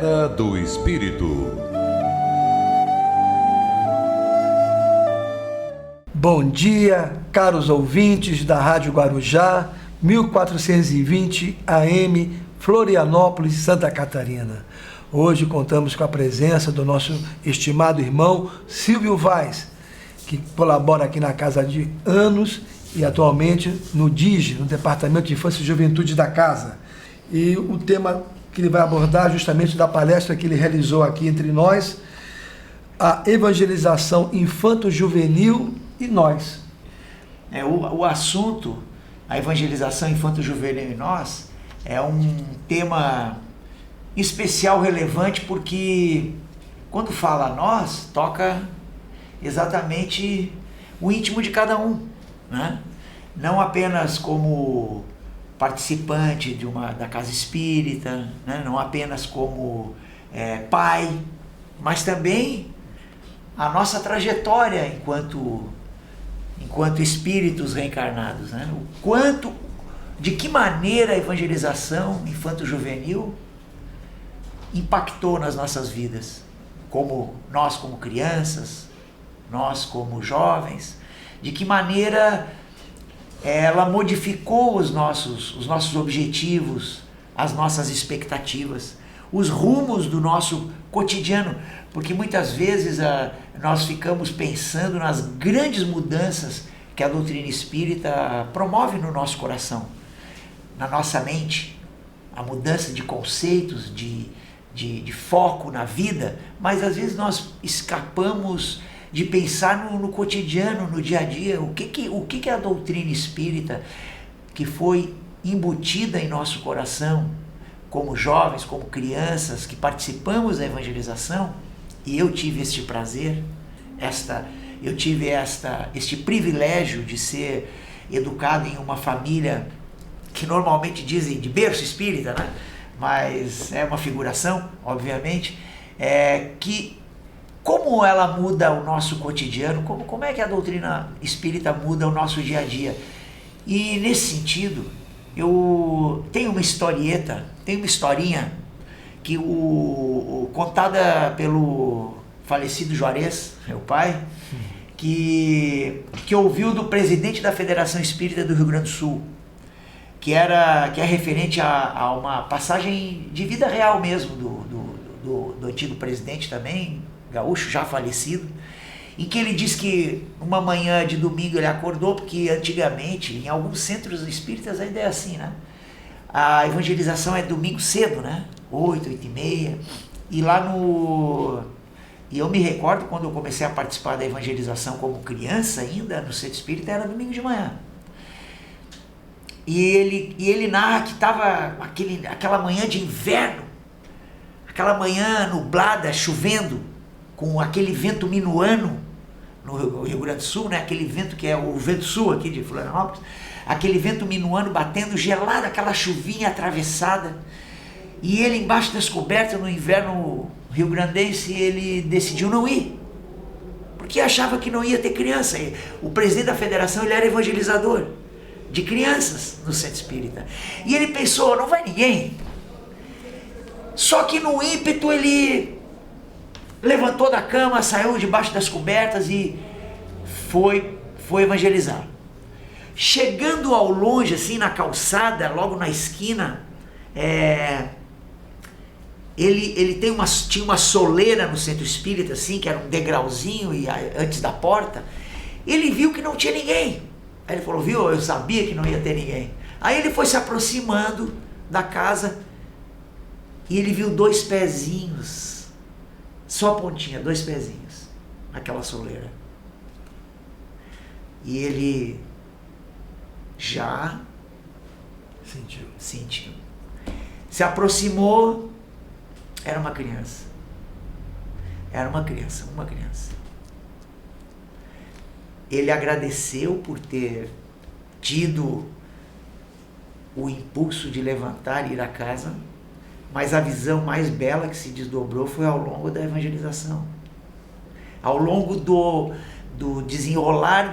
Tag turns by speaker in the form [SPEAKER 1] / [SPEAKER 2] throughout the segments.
[SPEAKER 1] Caminhada do Espírito.
[SPEAKER 2] Bom dia, caros ouvintes da Rádio Guarujá, 1420 AM, Florianópolis, Santa Catarina. Hoje contamos com a presença do nosso estimado irmão Silvio Vaz, que colabora aqui na casa de anos e atualmente no DIGE, no Departamento de Infância e Juventude da Casa. E o tema que ele vai abordar justamente da palestra que ele realizou aqui entre nós, a evangelização infanto-juvenil e nós.
[SPEAKER 3] O assunto, a evangelização infanto-juvenil e nós, é um tema especial, relevante, porque quando fala nós, toca exatamente o íntimo de cada um, né? Não apenas como participante da casa espírita, né? Não apenas como pai, mas também a nossa trajetória enquanto espíritos reencarnados, né? De que maneira a evangelização infanto-juvenil impactou nas nossas vidas, nós como crianças, nós como jovens, de que maneira ela modificou os nossos objetivos, as nossas expectativas, os rumos do nosso cotidiano, porque muitas vezes nós ficamos pensando nas grandes mudanças que a doutrina espírita promove no nosso coração, na nossa mente, a mudança de conceitos, de foco na vida, mas às vezes nós escapamos de pensar no cotidiano, no dia a dia, o que é a doutrina espírita que foi embutida em nosso coração, como jovens, como crianças que participamos da evangelização. E eu tive este prazer, este privilégio de ser educado em uma família que normalmente dizem de berço espírita, né? Mas é uma figuração, obviamente, que como ela muda o nosso cotidiano, como é que a doutrina espírita muda o nosso dia a dia. E nesse sentido, eu tenho uma historinha que contada pelo falecido Juarez, meu pai, que ouviu do presidente da Federação Espírita do Rio Grande do Sul, que é referente a uma passagem de vida real mesmo do antigo presidente também, gaúcho, já falecido, em que ele diz que uma manhã de domingo ele acordou, porque antigamente, em alguns centros espíritas ainda é assim, né? A evangelização é domingo cedo, né? 8h30, e eu me recordo quando eu comecei a participar da evangelização como criança ainda, no centro espírita, era domingo de manhã. E ele narra que estava aquela manhã de inverno, aquela manhã nublada, chovendo, com aquele vento minuano no Rio Grande do Sul, né? Aquele vento que é o vento sul aqui de Florianópolis, aquele vento minuano batendo, gelado, aquela chuvinha atravessada, e ele embaixo das cobertas no inverno rio-grandense, ele decidiu não ir, porque achava que não ia ter criança. O presidente da federação, ele era evangelizador de crianças no centro espírita, e ele pensou, não vai ninguém. Só que no ímpeto ele levantou da cama, saiu debaixo das cobertas e foi evangelizar. Chegando ao longe, assim, na calçada, logo na esquina, ele tinha uma soleira no centro espírita, assim, que era um degrauzinho antes da porta. Ele viu que não tinha ninguém. Aí ele falou, viu, eu sabia que não ia ter ninguém. Aí ele foi se aproximando da casa e ele viu 2 pezinhos, só a pontinha, 2 pezinhos, naquela soleira. E ele já sentiu. Se aproximou, era uma criança. Uma criança. Ele agradeceu por ter tido o impulso de levantar e ir à casa, mas a visão mais bela que se desdobrou foi ao longo da evangelização, ao longo do desenrolar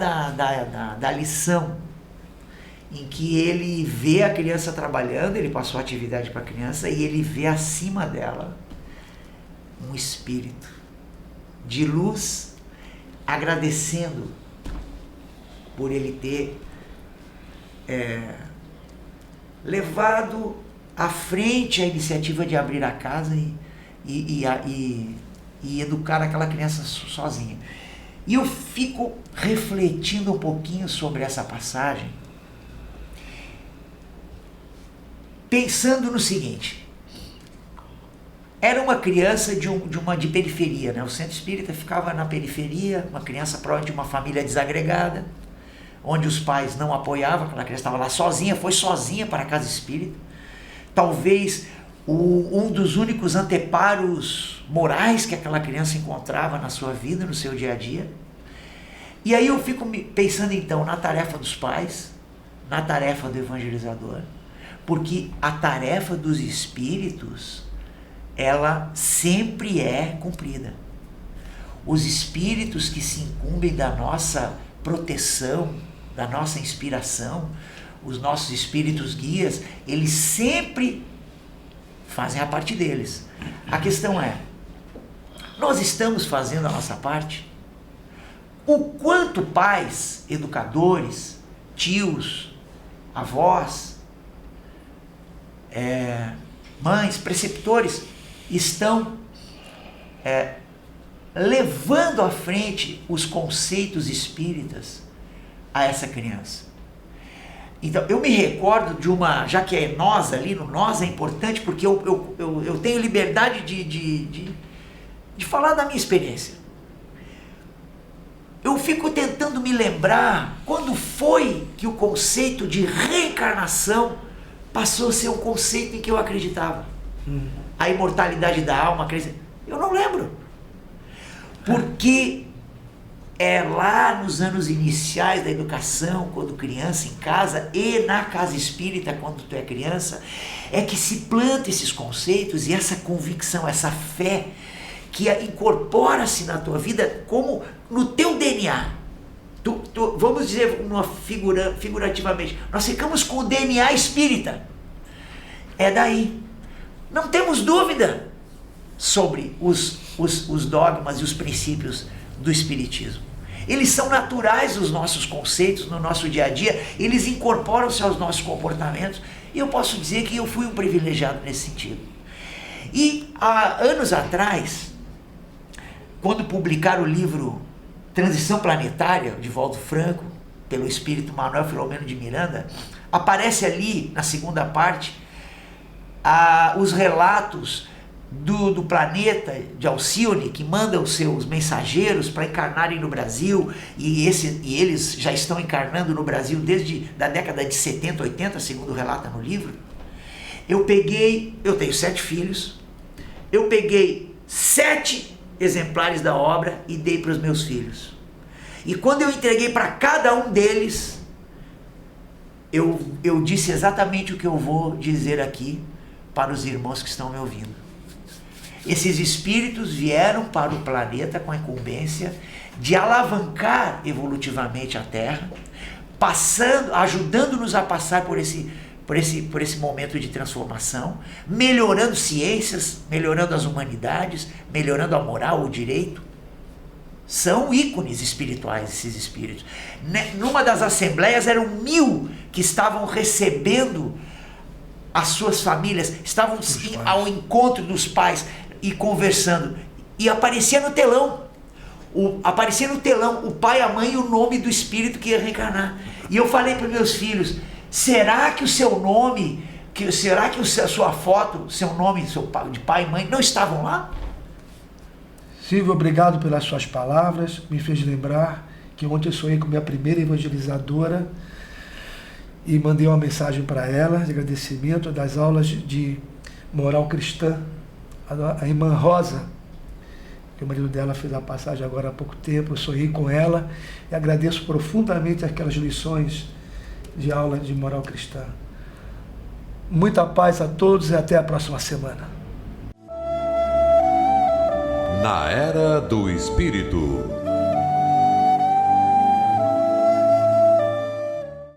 [SPEAKER 3] da lição, em que ele vê a criança trabalhando, ele passou a atividade para a criança e ele vê acima dela um espírito de luz, agradecendo por ele ter levado à frente a iniciativa de abrir a casa e educar aquela criança sozinha. E eu fico refletindo um pouquinho sobre essa passagem, pensando no seguinte: era uma criança de periferia, né? O centro espírita ficava na periferia, uma criança provavelmente de uma família desagregada, onde os pais não apoiavam, aquela criança estava lá sozinha, foi sozinha para a casa espírita. Talvez um dos únicos anteparos morais que aquela criança encontrava na sua vida, no seu dia a dia. E aí eu fico pensando então na tarefa dos pais, na tarefa do evangelizador, porque a tarefa dos espíritos, ela sempre é cumprida. Os espíritos que se incumbem da nossa proteção, da nossa inspiração, os nossos espíritos guias, eles sempre fazem a parte deles. A questão é, nós estamos fazendo a nossa parte? O quanto pais, educadores, tios, avós, mães, preceptores estão levando à frente os conceitos espíritas a essa criança? Então, eu me recordo de já que é nós ali, no nós é importante, porque eu tenho liberdade de falar da minha experiência. Eu fico tentando me lembrar quando foi que o conceito de reencarnação passou a ser um conceito em que eu acreditava. A imortalidade da alma, eu não lembro. Porque lá nos anos iniciais da educação, quando criança, em casa, e na casa espírita, quando tu é criança, é que se planta esses conceitos e essa convicção, essa fé, que incorpora-se na tua vida como no teu DNA. Vamos dizer figurativamente, nós ficamos com o DNA espírita. É daí. Não temos dúvida sobre os dogmas e os princípios do espiritismo. Eles são naturais dos nossos conceitos, no nosso dia a dia, eles incorporam-se aos nossos comportamentos, e eu posso dizer que eu fui um privilegiado nesse sentido. E há anos atrás, quando publicaram o livro Transição Planetária, de Valdo Franco, pelo espírito Manuel Filomeno de Miranda, aparece ali, na segunda parte, os relatos do planeta de Alcione, que manda os seus mensageiros para encarnarem no Brasil, e eles já estão encarnando no Brasil desde a década de 70, 80, segundo relata no livro. Eu tenho 7 filhos, eu peguei 7 exemplares da obra e dei para os meus filhos. E quando eu entreguei para cada um deles, eu disse exatamente o que eu vou dizer aqui para os irmãos que estão me ouvindo. Esses espíritos vieram para o planeta com a incumbência de alavancar evolutivamente a Terra, ajudando-nos a passar por esse momento de transformação, melhorando ciências, melhorando as humanidades, melhorando a moral, o direito. São ícones espirituais esses espíritos. Numa das assembleias eram 1000 que estavam recebendo as suas famílias, estavam ao encontro dos pais e conversando. E aparecia no telão o pai, a mãe e o nome do espírito que ia reencarnar. E eu falei para meus filhos, será que o seu nome, será que a sua foto, seu nome, de pai e mãe não estavam lá?
[SPEAKER 2] Silvio, obrigado pelas suas palavras. Me fez lembrar que ontem eu sonhei com minha primeira evangelizadora e mandei uma mensagem para ela de agradecimento das aulas de moral cristã, a irmã Rosa, que o marido dela fez a passagem agora há pouco tempo. Eu sonhei com ela e agradeço profundamente aquelas lições de aula de moral cristã. Muita paz a todos e até a próxima semana.
[SPEAKER 1] Na Era do Espírito.